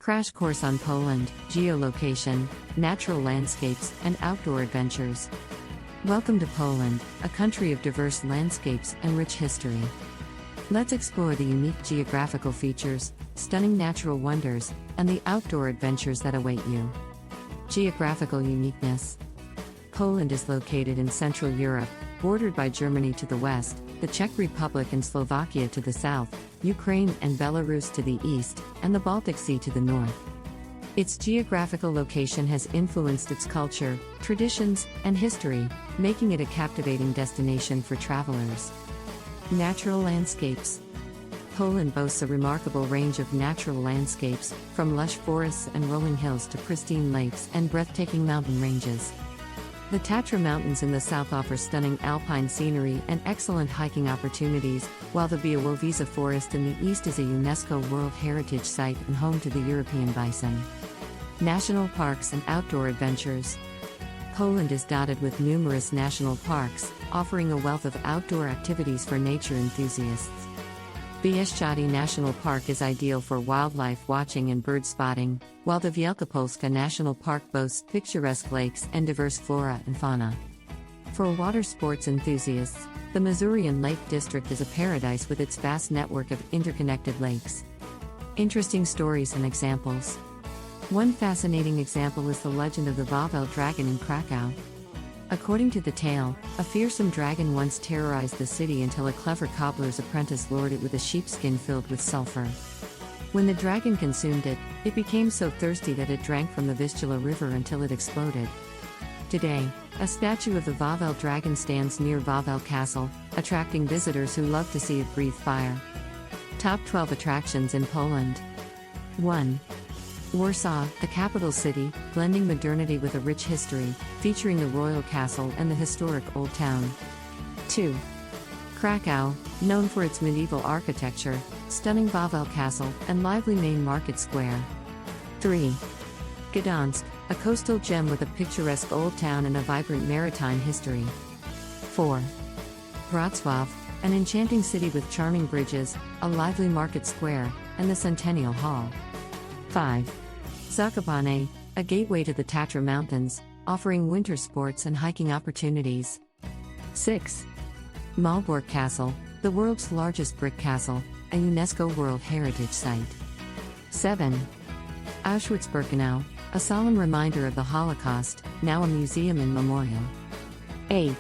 Crash course on Poland, geolocation, natural landscapes, and outdoor adventures. Welcome to Poland, a country of diverse landscapes and rich history. Let's explore the unique geographical features, stunning natural wonders, and the outdoor adventures that await you. Geographical uniqueness. Poland is located in Central Europe, bordered by Germany to the west, the Czech Republic and Slovakia to the south, Ukraine and Belarus to the east, and the Baltic Sea to the north. Its geographical location has influenced its culture, traditions, and history, making it a captivating destination for travelers. Natural landscapes. Poland boasts a remarkable range of natural landscapes, from lush forests and rolling hills to pristine lakes and breathtaking mountain ranges. The Tatra Mountains in the south offer stunning alpine scenery and excellent hiking opportunities, while the Białowieża Forest in the east is a UNESCO World Heritage Site and home to the European bison. National parks and outdoor adventures. Poland is dotted with numerous national parks, offering a wealth of outdoor activities for nature enthusiasts. Białowieża National Park is ideal for wildlife watching and bird spotting, while the Wielkopolska National Park boasts picturesque lakes and diverse flora and fauna. For water sports enthusiasts, the Masurian Lake District is a paradise with its vast network of interconnected lakes. Interesting stories and examples. One fascinating example is the legend of the Wawel dragon in Krakow. According to the tale, a fearsome dragon once terrorized the city until a clever cobbler's apprentice lured it with a sheepskin filled with sulfur. When the dragon consumed it, it became so thirsty that it drank from the Vistula River until it exploded. Today, a statue of the Wawel dragon stands near Wawel Castle, attracting visitors who love to see it breathe fire. Top 12 attractions in Poland. 1. Warsaw, the capital city, blending modernity with a rich history, featuring the royal castle and the historic Old Town. 2. Krakow, known for its medieval architecture, stunning Wawel Castle, and lively main market square. 3. Gdansk, a coastal gem with a picturesque old town and a vibrant maritime history. 4. Wrocław, an enchanting city with charming bridges, a lively market square, and the Centennial Hall. 5. Zakopane, a gateway to the Tatra Mountains, offering winter sports and hiking opportunities. 6. Malbork Castle, the world's largest brick castle, a UNESCO World Heritage Site. 7. Auschwitz-Birkenau, a solemn reminder of the Holocaust, now a museum and memorial. 8.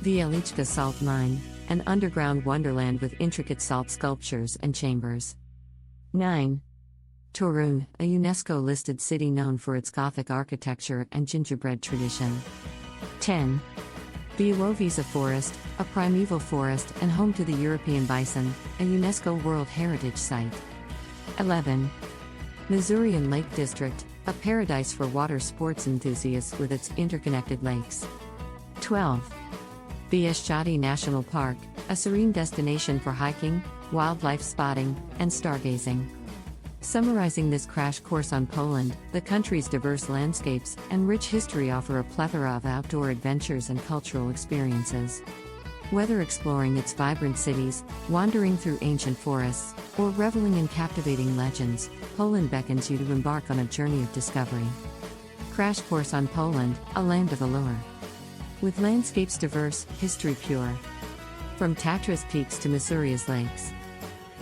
Wieliczka Salt Mine, an underground wonderland with intricate salt sculptures and chambers. 9. Torun, a UNESCO-listed city known for its Gothic architecture and gingerbread tradition. 10. Białowieża Forest, a primeval forest and home to the European bison, a UNESCO World Heritage Site. 11. Masurian Lake District, a paradise for water sports enthusiasts with its interconnected lakes. 12. Białowieża National Park, a serene destination for hiking, wildlife spotting, and stargazing. Summarizing this crash course on Poland, the country's diverse landscapes and rich history offer a plethora of outdoor adventures and cultural experiences. Whether exploring its vibrant cities, wandering through ancient forests, or reveling in captivating legends, Poland beckons you to embark on a journey of discovery. Crash course on Poland, a land of allure. With landscapes diverse, history pure. From Tatra's peaks to Masuria's lakes.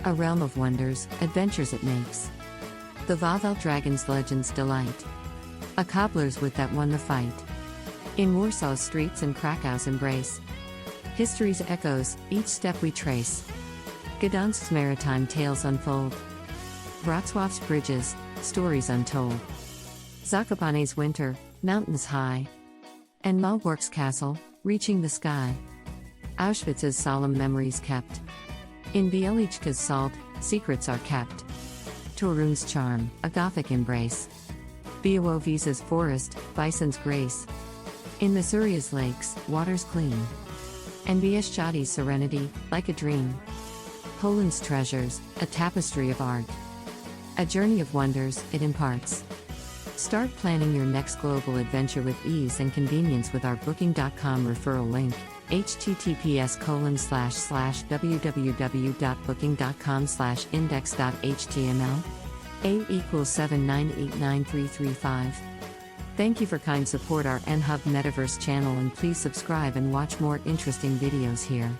A realm of wonders, adventures it makes. The Wawel dragon's legends delight. A cobbler's wit that won the fight. In Warsaw's streets and Krakow's embrace. History's echoes, each step we trace. Gdansk's maritime tales unfold. Wrocław's bridges, stories untold. Zakopane's winter, mountains high. And Malbork's castle, reaching the sky. Auschwitz's solemn memories kept. In Wieliczka's salt, secrets are kept. Torun's charm, a Gothic embrace. Białowieża's forest, bison's grace. In Masuria's lakes, water's clean. And Białowieża's serenity, like a dream. Poland's treasures, a tapestry of art. A journey of wonders, it imparts. Start planning your next global adventure with ease and convenience with our Booking.com referral link. https://www.booking.com/index.html 8 equals 7989335. Thank you for kind support our NHub Metaverse channel, and please subscribe and watch more interesting videos here.